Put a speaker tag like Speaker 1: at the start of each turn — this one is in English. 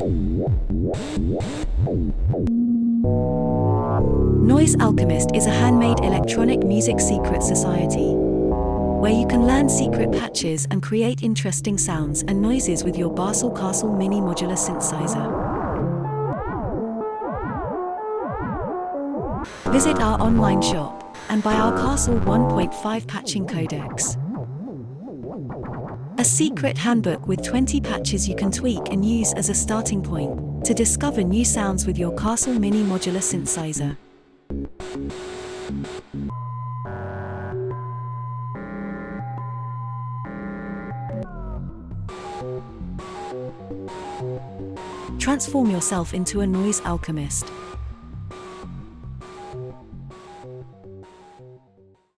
Speaker 1: Noise Alchemist is a handmade electronic music secret society, where you can learn secret patches and create interesting sounds and noises with your Bastl Kastle mini modular synthesizer. Visit our online shop and buy our Kastle 1.5 patching codex, a secret handbook with 20 patches you can tweak and use as a starting point to discover new sounds with your Kastle mini modular synthesizer. Transform yourself into a noise alchemist.